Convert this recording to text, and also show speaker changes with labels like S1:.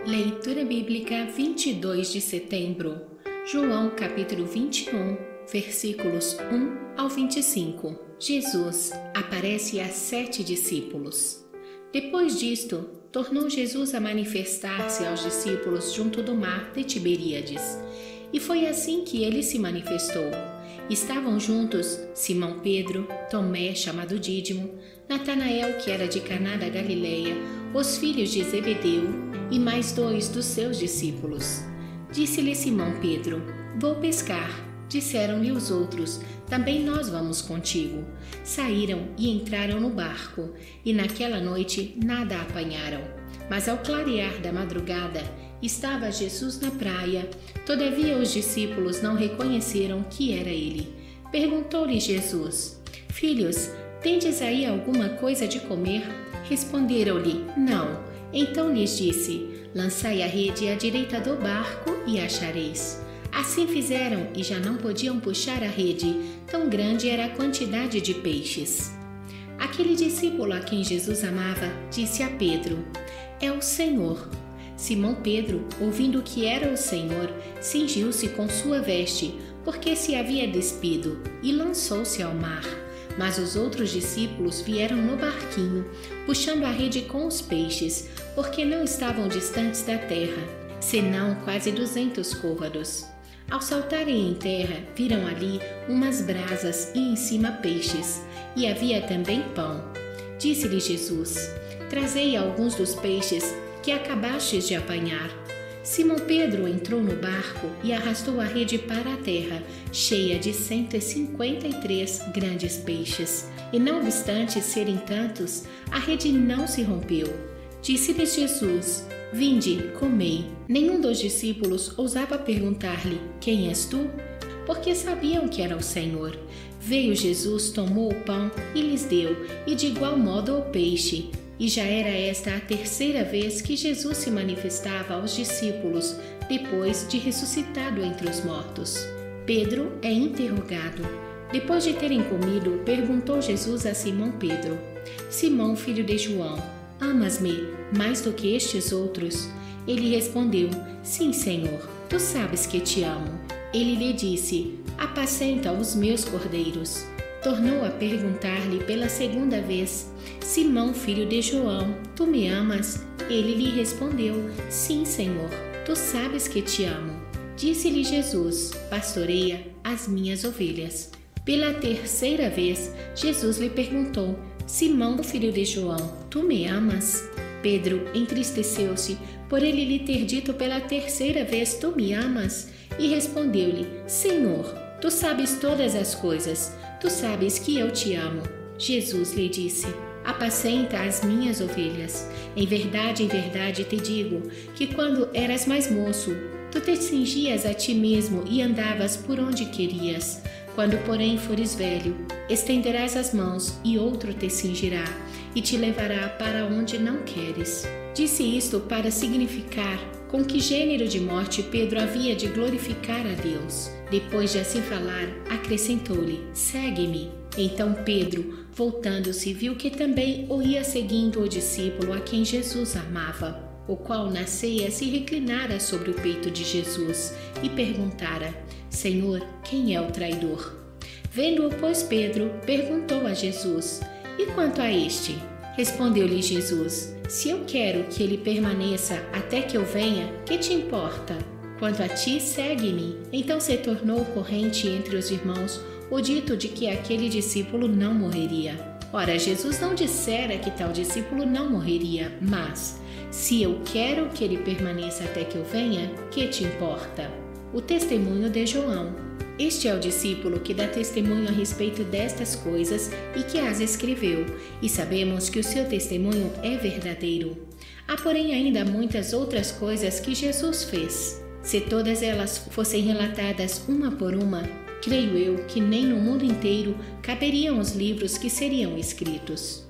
S1: Leitura Bíblica 22 de setembro, João capítulo 21, versículos 1 ao 25. Jesus aparece a 7 discípulos. Depois disto, tornou Jesus a manifestar-se aos discípulos junto do mar de Tiberíades. E foi assim que ele se manifestou. Estavam juntos Simão Pedro, Tomé, chamado Dídimo, Natanael, que era de Caná da Galileia, os filhos de Zebedeu e mais 2 dos seus discípulos. Disse-lhe Simão Pedro: Vou pescar. Disseram-lhe os outros: Também nós vamos contigo. Saíram e entraram no barco, e naquela noite nada apanharam. Mas ao clarear da madrugada, estava Jesus na praia. Todavia os discípulos não reconheceram que era ele. Perguntou-lhe Jesus: Filhos, tendes aí alguma coisa de comer? Responderam-lhe: Não. Então lhes disse: Lançai a rede à direita do barco e achareis. Assim fizeram e já não podiam puxar a rede, tão grande era a quantidade de peixes. Aquele discípulo a quem Jesus amava disse a Pedro: É o Senhor. Simão Pedro, ouvindo que era o Senhor, cingiu-se com sua veste, porque se havia despido, e lançou-se ao mar. Mas os outros discípulos vieram no barquinho, puxando a rede com os peixes, porque não estavam distantes da terra, senão quase 200 côvados. Ao saltarem em terra, viram ali umas brasas e em cima peixes, e havia também pão. Disse-lhe Jesus: Trazei alguns dos peixes que acabastes de apanhar. Simão Pedro entrou no barco e arrastou a rede para a terra, cheia de 153 grandes peixes. E não obstante serem tantos, a rede não se rompeu. Disse-lhes Jesus: Vinde, comei. Nenhum dos discípulos ousava perguntar-lhe: Quem és tu? Porque sabiam que era o Senhor. Veio Jesus, tomou o pão e lhes deu, e de igual modo o peixe. E já era esta a 3ª vez que Jesus se manifestava aos discípulos, depois de ressuscitado entre os mortos. Pedro é interrogado. Depois de terem comido, perguntou Jesus a Simão Pedro: Simão, filho de João, amas-me mais do que estes outros? Ele respondeu: Sim, Senhor, tu sabes que te amo. Ele lhe disse: Apacenta os meus cordeiros. Tornou a perguntar-lhe pela 2ª vez: Simão, filho de João, tu me amas? Ele lhe respondeu: Sim, Senhor, tu sabes que te amo. Disse-lhe Jesus: Pastoreia as minhas ovelhas. Pela 3ª vez, Jesus lhe perguntou: Simão, filho de João, tu me amas? Pedro entristeceu-se por ele lhe ter dito pela 3ª vez: Tu me amas? E respondeu-lhe: Senhor, tu sabes todas as coisas. Tu sabes que eu te amo. Jesus lhe disse: Apacenta as minhas ovelhas. Em verdade te digo, que quando eras mais moço, tu te cingias a ti mesmo e andavas por onde querias. Quando, porém, fores velho, estenderás as mãos e outro te cingirá e te levará para onde não queres. Disse isto para significar com que gênero de morte Pedro havia de glorificar a Deus. Depois de assim falar, acrescentou-lhe: Segue-me. Então Pedro, voltando-se, viu que também o ia seguindo o discípulo a quem Jesus amava, o qual na ceia se reclinara sobre o peito de Jesus e perguntara: Senhor, quem é o traidor? Vendo-o, pois, Pedro perguntou a Jesus: E quanto a este? Respondeu-lhe Jesus: Se eu quero que ele permaneça até que eu venha, que te importa? Quanto a ti, segue-me. Então se tornou corrente entre os irmãos o dito de que aquele discípulo não morreria. Ora, Jesus não dissera que tal discípulo não morreria, mas: Se eu quero que ele permaneça até que eu venha, que te importa? O testemunho de João. Este é o discípulo que dá testemunho a respeito destas coisas e que as escreveu, e sabemos que o seu testemunho é verdadeiro. Há, porém, ainda muitas outras coisas que Jesus fez. Se todas elas fossem relatadas uma por uma, creio eu que nem no mundo inteiro caberiam os livros que seriam escritos.